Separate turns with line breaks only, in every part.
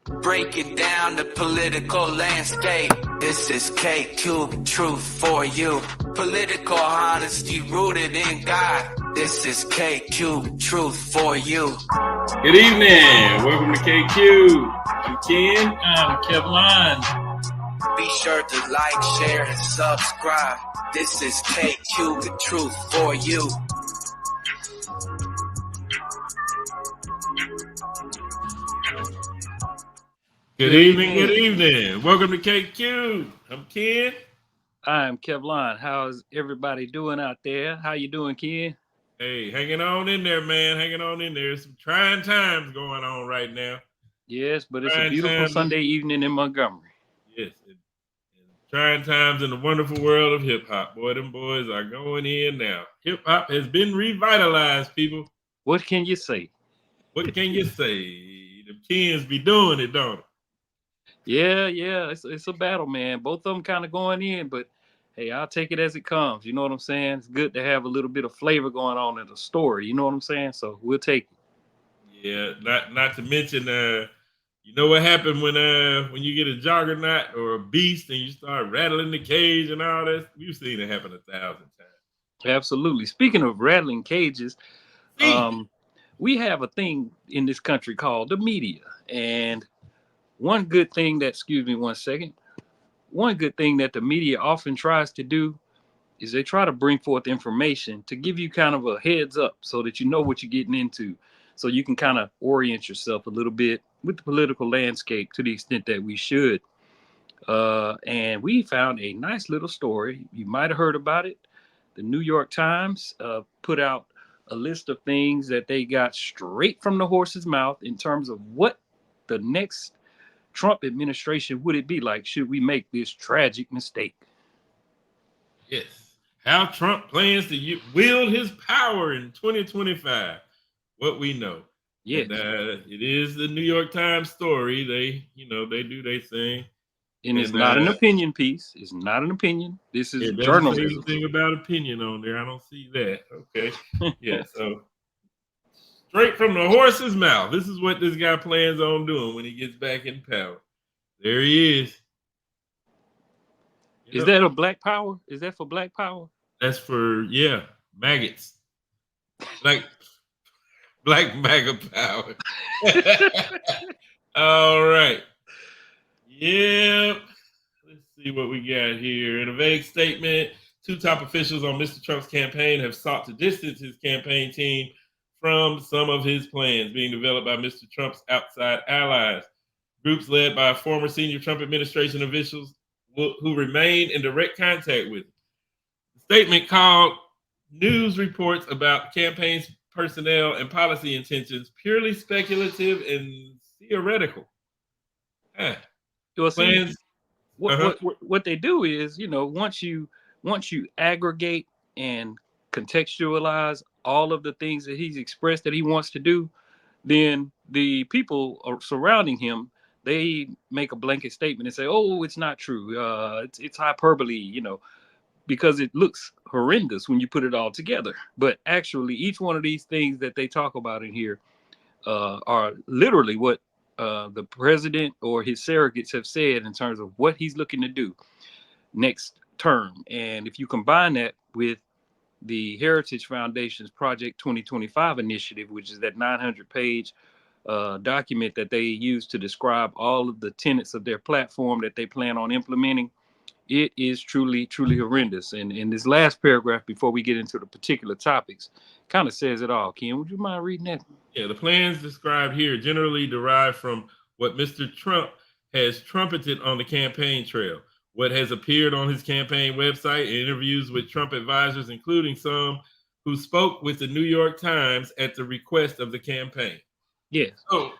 breaking down the political landscape. This is KQ, truth for you. Political honesty rooted in God. This is KQ, truth for you.
Good evening. Welcome to KQ. I'm Ken.
I'm Kevlon.
Be sure to like, share, and subscribe. This is KQ, the truth for you.
Good evening. Welcome to KQ. I'm Ken.
I'm Kevlon. How's everybody doing out there? How you doing, Ken?
Hey, hanging on in there, man. Hanging on in there. Some trying times going on right now.
Yes, but it's a beautiful Sunday evening in Montgomery.
Yes, and trying times in the wonderful world of hip hop. Boy, them boys are going in now. Hip hop has been revitalized, people.
What can you say?
What can you say? The Kens be doing it, don't it?
Yeah. It's a battle, man. Both of them kind of going in, but hey, I'll take it as it comes. You know what I'm saying? It's good to have a little bit of flavor going on in the story. You know what I'm saying? So we'll take it.
Yeah, not to mention, you know what happened when you get a juggernaut or a beast and you start rattling the cage and all that? We've seen it happen 1,000 times.
Absolutely. Speaking of rattling cages, we have a thing in this country called the media, and one good thing that the media often tries to do is they try to bring forth information to give you kind of a heads up so that you know what you're getting into, so you can kind of orient yourself a little bit with the political landscape to the extent that we should. And we found a nice little story. You might have heard about it. The New York Times put out a list of things that they got straight from the horse's mouth in terms of what the next Trump administration would it be like should we make this tragic mistake.
Yes. How Trump plans to wield his power in 2025. What we know.
Yes.
And, it is the New York Times story. They do their thing.
And it's not an opinion piece. It's not an opinion. This is journalism.
It doesn't say anything about opinion on there. I don't see that. Okay. Yeah, so straight from the horse's mouth. This is what this guy plans on doing when he gets back in power. There he is.
Is that a black power? Is that for black power?
That's for, maggots. Black MAGA power. All right. Yep. Let's see what we got here. In a vague statement, two top officials on Mr. Trump's campaign have sought to distance his campaign team from some of his plans being developed by Mr. Trump's outside allies. Groups led by former senior Trump administration officials who remain in direct contact with him. The statement called news reports about campaign's personnel and policy intentions purely speculative and theoretical.
Well, see, what they do is, once you aggregate and contextualize all of the things that he's expressed that he wants to do, then the people surrounding him, they make a blanket statement and say, "Oh, it's not true. It's hyperbole," because it looks horrendous when you put it all together. But actually, each one of these things that they talk about in here are literally what the president or his surrogates have said in terms of what he's looking to do next term. And if you combine that with the Heritage Foundation's Project 2025 initiative, which is that 900-page document that they use to describe all of the tenets of their platform that they plan on implementing, it is truly, truly horrendous. And in this last paragraph, before we get into the particular topics, kind of says it all. Ken, would you mind reading that?
Yeah, the plans described here generally derive from what Mr. Trump has trumpeted on the campaign trail, what has appeared on his campaign website, and interviews with Trump advisors, including some who spoke with the New York Times at the request of the campaign.
Yes.
So,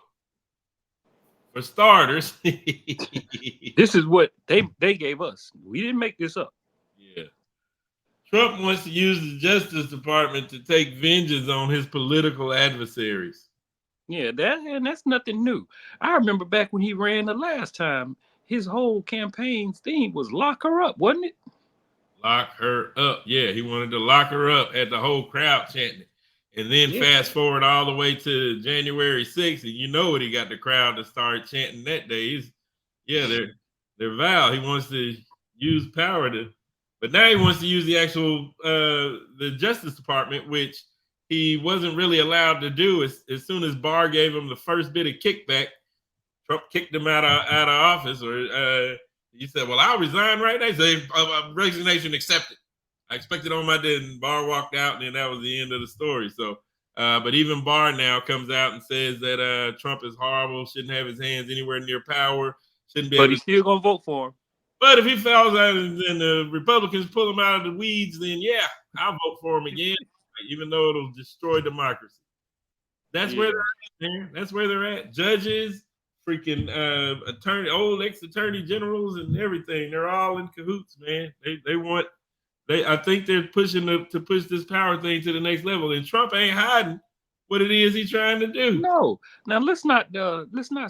for starters,
this is what they gave us. We didn't make this up.
Yeah. Trump wants to use the Justice Department to take vengeance on his political adversaries.
Yeah, that's nothing new. I remember back when he ran the last time, his whole campaign's theme was lock her up, wasn't it?
Lock her up. Yeah, he wanted to lock her up, had the whole crowd chanting it. And then fast forward all the way to January 6th, and you know what he got the crowd to start chanting that day. They're Val. He wants to use power but now he wants to use the actual the Justice Department, which he wasn't really allowed to do. As soon as Barr gave him the first bit of kickback, Trump kicked him out of office, or he said, "Well, I'll resign right now." He said, "Resignation accepted." I expected on my day, and Barr walked out, and then that was the end of the story. So, but even Barr now comes out and says that Trump is horrible, shouldn't have his hands anywhere near power, shouldn't be.
But he's still gonna vote for him.
But if he falls out and the Republicans pull him out of the weeds, then yeah, I'll vote for him again, even though it'll destroy democracy. That's where they're at, man. That's where they're at. Judges, freaking old ex-attorney generals, and everything. They're all in cahoots, man. I think they're pushing to push this power thing to the next level, and Trump ain't hiding what it is he's trying to do.
No, now let's not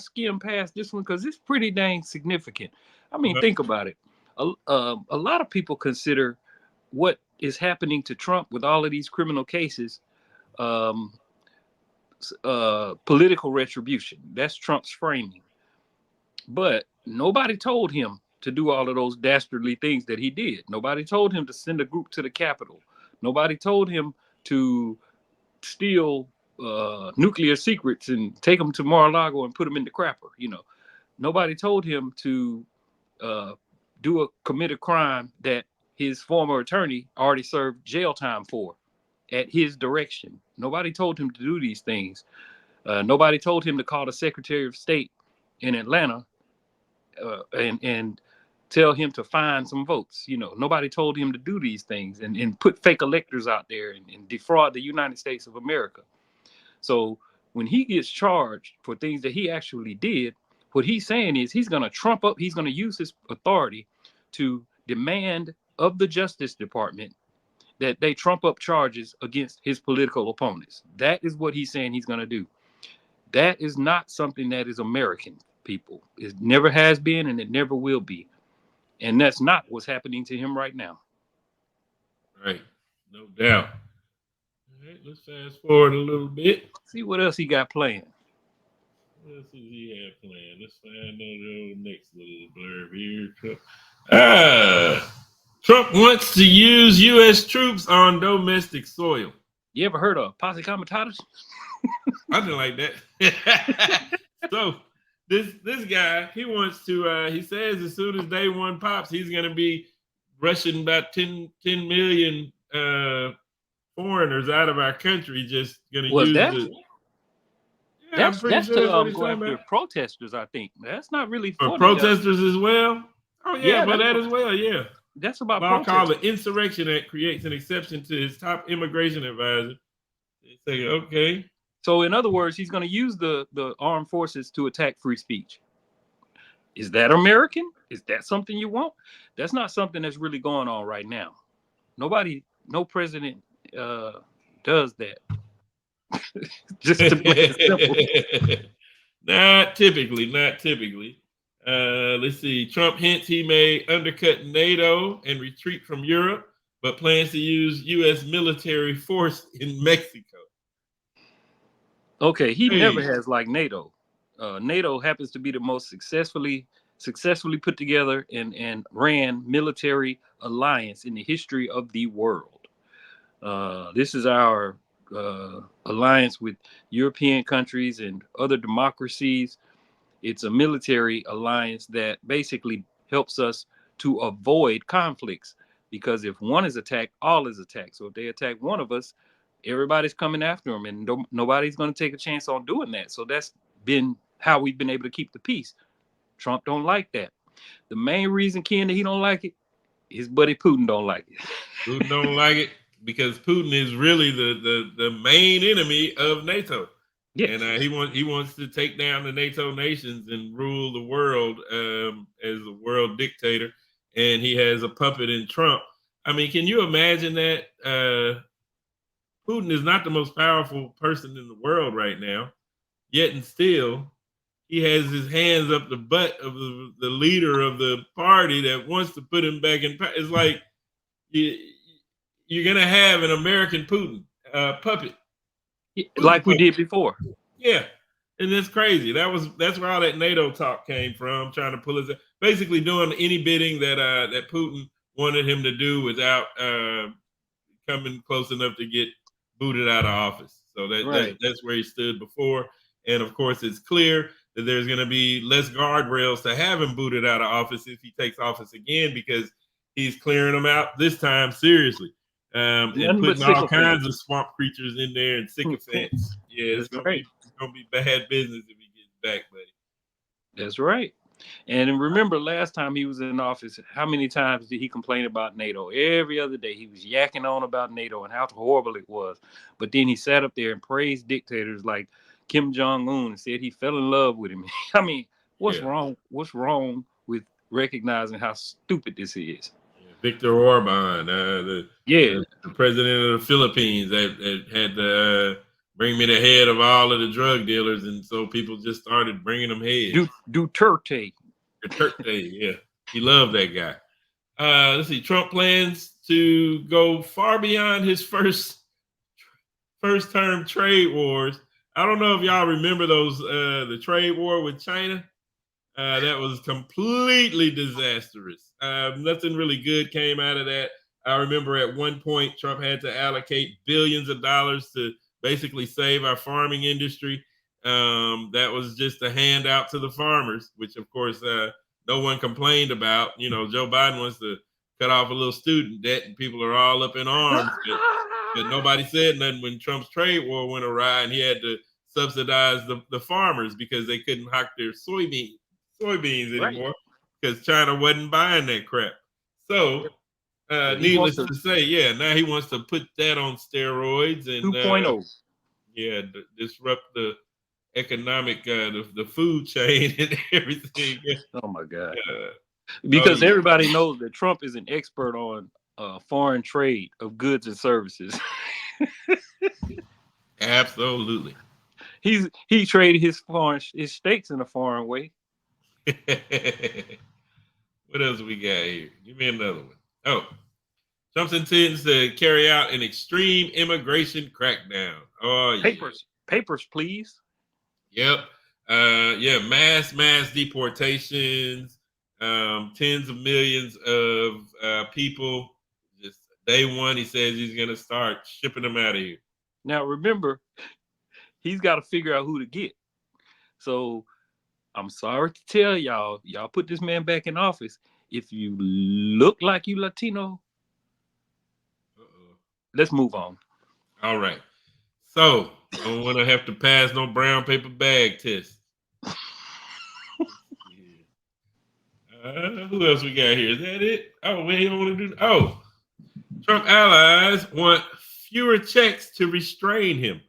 skim past this one because it's pretty dang significant. I mean, think about it. A lot of people consider what is happening to Trump with all of these criminal cases political retribution. That's Trump's framing. But nobody told him to do all of those dastardly things that he did. Nobody told him to send a group to the Capitol. Nobody told him to steal nuclear secrets and take them to Mar-a-Lago and put them in the crapper. You know, nobody told him to commit a crime that his former attorney already served jail time for at his direction. Nobody told him to do these things. Nobody told him to call the Secretary of State in Atlanta and tell him to find some votes. You know, nobody told him to do these things and put fake electors out there and defraud the United States of America. So when he gets charged for things that he actually did, what he's saying is he's going to use his authority to demand of the Justice Department that they trump up charges against his political opponents. That is what he's saying he's going to do. That is not something that is American, people. It never has been, and it never will be. And that's not what's happening to him right now.
Right. No doubt. All right, let's fast forward a little bit.
See what else he got planned.
What else does he have planned? Let's find out the next little blurb here. Trump wants to use U.S. troops on domestic soil.
You ever heard of posse comitatus?
I didn't like that. So this guy, he wants to, he says as soon as day one pops, he's going to be rushing about 10 million foreigners out of our country, just going to use it. Yeah,
that's to go after protesters, I think. That's not really
for protesters as well. Oh yeah, but that as well, yeah.
That's about
I'll call the Insurrection Act creates an exception to his top immigration advisor. They say, okay.
So in other words, he's going to use the armed forces to attack free speech. Is that American? Is that something you want? That's not something that's really going on right now. No president does that. Just to make it simple.
Not typically. Let's see. Trump hints he may undercut NATO and retreat from Europe, but plans to use U.S. military force in Mexico.
Okay, he never has liked NATO. NATO happens to be the most successfully put together and ran military alliance in the history of the world. This is our alliance with European countries and other democracies. It's a military alliance that basically helps us to avoid conflicts, because if one is attacked, all is attacked. So if they attack one of us, everybody's coming after them, and nobody's going to take a chance on doing that. So that's been how we've been able to keep the peace. Trump don't like that. The main reason, Ken, that he don't like it, his buddy Putin don't like it.
Putin don't like it because Putin is really the main enemy of NATO. Yes. And he wants to take down the NATO nations and rule the world as a world dictator. And he has a puppet in Trump. I mean, can you imagine that? Putin is not the most powerful person in the world right now, yet and still he has his hands up the butt of the leader of the party that wants to put him back in power. It's like you're going to have an American Putin puppet.
Like we did before.
Yeah. And that's crazy. That's where all that NATO talk came from, trying to pull us basically doing any bidding that Putin wanted him to do without coming close enough to get booted out of office. So that's where he stood before. And of course, it's clear that there's going to be less guardrails to have him booted out of office if he takes office again, because he's clearing them out this time seriously. And putting all kinds of swamp creatures in there and sycophants. Yeah, it's gonna be bad business if he gets back, buddy.
That's right. And remember, last time he was in office, how many times did he complain about NATO? Every other day he was yakking on about NATO and how horrible it was. But then he sat up there and praised dictators like Kim Jong-un and said he fell in love with him. I mean, what's wrong? What's wrong with recognizing how stupid this is?
Viktor Orban, the president of the Philippines, that had to bring me the head of all of the drug dealers, and so people just started bringing them heads.
Duterte,
yeah, he loved that guy. Let's see, Trump plans to go far beyond his first term trade wars. I don't know if y'all remember those the trade war with China. That was completely disastrous. Nothing really good came out of that. I remember at one point Trump had to allocate billions of dollars to basically save our farming industry. That was just a handout to the farmers, which of course no one complained about. You know, Joe Biden wants to cut off a little student debt, and people are all up in arms. But nobody said nothing when Trump's trade war went awry, and he had to subsidize the farmers because they couldn't hawk their soybeans anymore because China wasn't buying that crap. So, needless to say, now he wants to put that on steroids and
2.0.
Disrupt the economic, the food chain and everything.
Oh my God! Because everybody knows that Trump is an expert on foreign trade of goods and services.
Absolutely.
He traded his states in a foreign way.
What else we got here? Give me another one. Oh, Trump intends to carry out an extreme immigration crackdown. Oh, yeah.
Papers, please.
Yep. Mass deportations. Tens of millions of people. Just day one, he says he's going to start shipping them out of here.
Now, remember, he's got to figure out who to get. So, I'm sorry to tell y'all put this man back in office. If you look like you Latino, let's move on.
All right. So, I don't want to have to pass no brown paper bag test. Who else we got here? Is that it? Oh, we don't want to do. Oh, Trump allies want fewer checks to restrain him.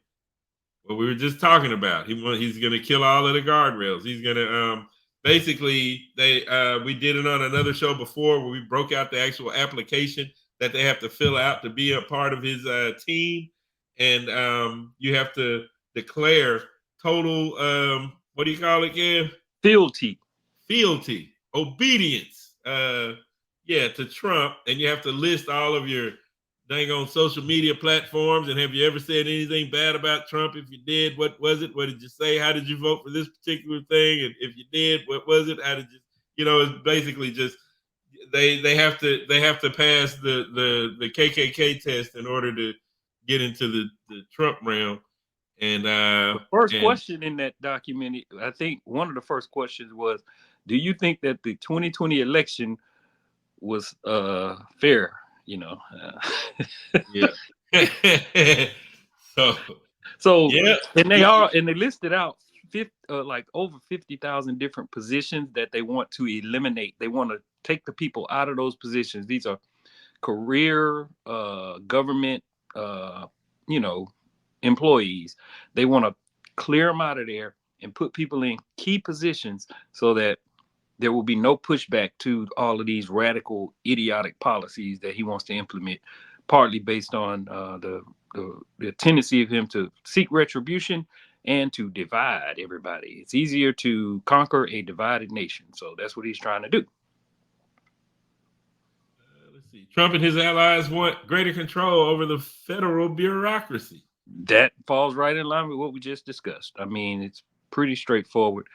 What we were just talking about. He's going to kill all of the guardrails. He's going to basically we did it on another show before where we broke out the actual application that they have to fill out to be a part of his team, and you have to declare total what do you call it again?
Fealty,
obedience. To Trump, and you have to list all of your dang on social media platforms. And have you ever said anything bad about Trump? If you did, what was it? What did you say? How did you vote for this particular thing? And if you did, what was it? How did you? It's basically just they have to pass the KKK test in order to get into the Trump realm. And
the first question in that document, I think one of the first questions was, do you think that the 2020 election was fair?
Yeah.
So and they listed out over 50,000 different positions that they want to eliminate. They want to take the people out of those positions. These are career government employees. They want to clear them out of there and put people in key positions so that there will be no pushback to all of these radical, idiotic policies that he wants to implement, partly based on the tendency of him to seek retribution and to divide everybody. It's easier to conquer a divided nation. So that's what he's trying to do.
Let's see. Trump and his allies want greater control over the federal bureaucracy.
That falls right in line with what we just discussed. I mean, it's pretty straightforward.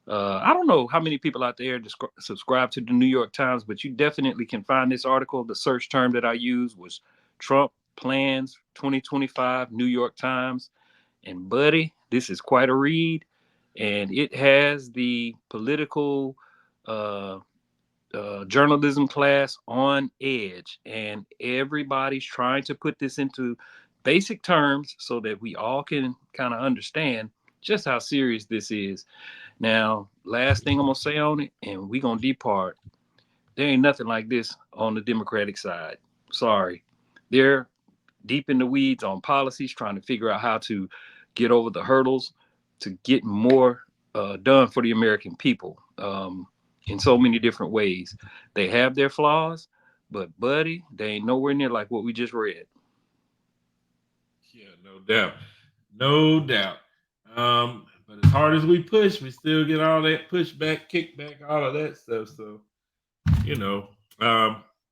I don't know how many people out there subscribe to the New York Times, but you definitely can find this article. The search term that I used was Trump plans 2025 New York Times. And buddy, this is quite a read. And it has the political journalism class on edge. And everybody's trying to put this into basic terms so that we all can kind of understand just how serious this is. Now, last thing I'm gonna say on it, and we gonna depart. There ain't nothing like this on the Democratic side. Sorry, they're deep in the weeds on policies, trying to figure out how to get over the hurdles to get more done for the American people in so many different ways. They have their flaws, but buddy, they ain't nowhere near like what we just read.
Yeah, no doubt, no doubt. But as hard as we push, we still get all that pushback, kickback, all of that stuff. So, you know,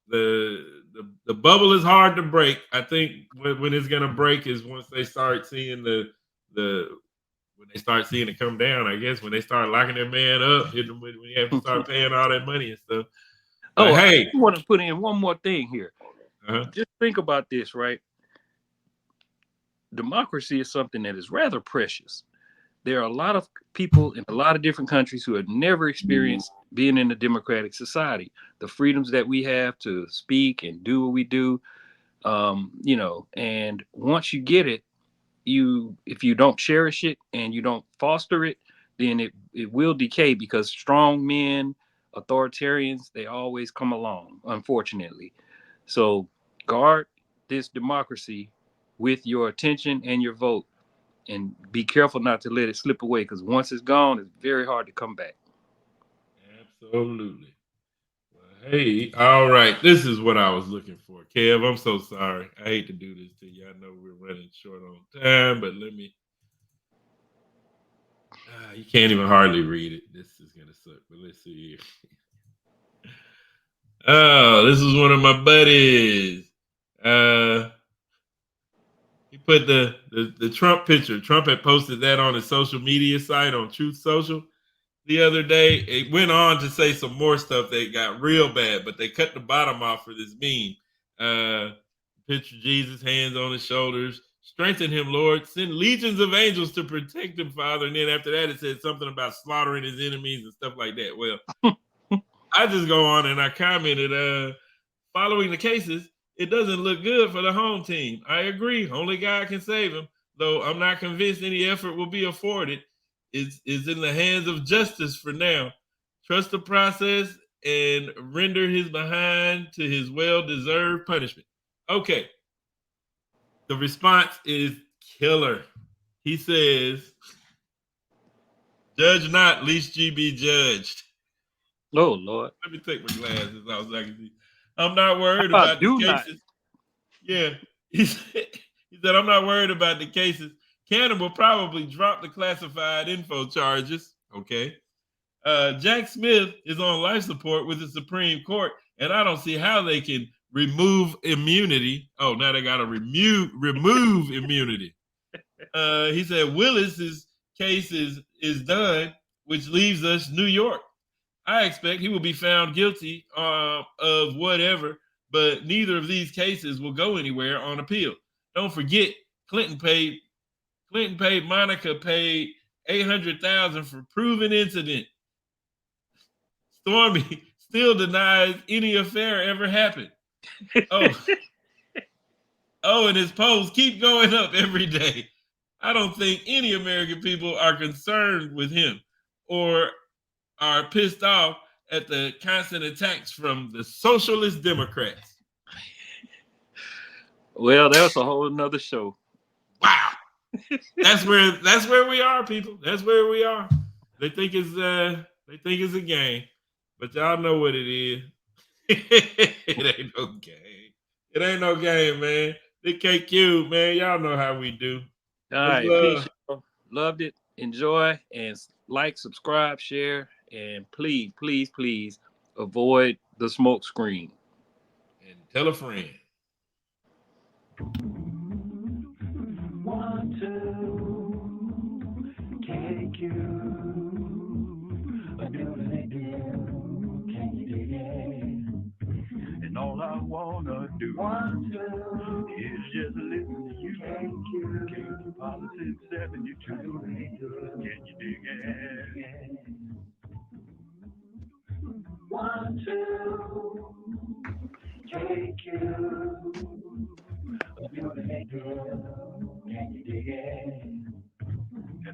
the bubble is hard to break. I think when it's gonna break is once they start seeing the when they start seeing it come down. I guess when they start locking their man up, when you have to start paying all that money and stuff. But hey,
I want to put in one more thing here. Just think about this, right? Democracy is something that is rather precious. There are a lot of people in a lot of different countries who have never experienced being in a democratic society. The freedoms that we have to speak and do what we do, you know, and once you get it, if you don't cherish it and you don't foster it, then it will decay because strong men, authoritarians, they always come along, unfortunately. So guard this democracy with your attention and your vote, and be careful not to let it slip away, because once it's gone, it's very hard to come back.
Absolutely. Well, hey, all right. This is what I was looking for. Kev, I'm so sorry. I hate to do this to you. I know we're running short on time, but let me. You can't even hardly read it. This is going to suck, but let's see here. Oh, this is one of my buddies. He put the Trump picture. Trump had posted that on his social media site on Truth Social the other day. It went on to say some more stuff that got real bad, but they cut the bottom off for this meme. Picture Jesus, hands on his shoulders. Strengthen him, Lord. Send legions of angels to protect him, Father. And then after that, it said something about slaughtering his enemies and stuff like that. Well, I just go on and I commented, following the cases, it doesn't look good for the home team. I agree. Only God can save him, though I'm not convinced any effort will be afforded. Is in the hands of justice for now. Trust the process and render his behind to his well-deserved punishment. Okay. The response is killer. He says, judge not, lest ye be judged.
Oh, Lord.
Let me take my glasses off so I can see. I'm not worried about the cases. Yeah. He said, I'm not worried about the cases. Cannon will probably drop the classified info charges. Okay. Jack Smith is on life support with the Supreme Court, and I don't see how they can remove immunity. Oh, now they got to remove immunity. He said Willis's case is done, which leaves us New York. I expect he will be found guilty of whatever, but neither of these cases will go anywhere on appeal. Don't forget, Clinton paid Monica paid $800,000 for proven incident. Stormy still denies any affair ever happened. And his polls keep going up every day. I don't think any American people are concerned with him or are pissed off at the constant attacks from the socialist Democrats.
Well, that's a whole nother show.
Wow. That's where we are, people. That's where we are. They think it's a game, but y'all know what it is. It ain't no game. It ain't no game, man. The KQ, man. Y'all know how we do.
All right, peace. Loved it. Enjoy and like, subscribe, share, and please, please, please avoid the smoke screen.
And tell a friend.
two. 1, 2. It's just listening to you. KQ, Politics 72. Can you dig it? 1, 2. KQ. Can you dig it?